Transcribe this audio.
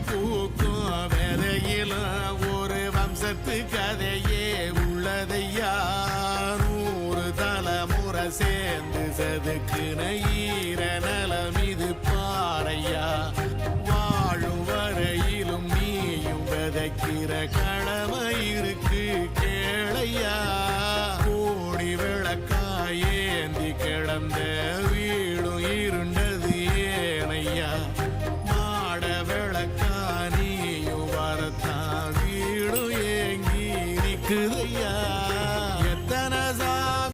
பூக்கும் விதையிலும் ஒரு வம்சத்து கதையே உள்ளதையா 100 தலைமுறை சேர்ந்து செதுக்குன ஈர நலம் இது பாறையா வாழும் வரையிலும் நீயும் விதைக்கிற கடமை இருக்கு கேளையா கோடி விளக்காயேந்தி கிடந்த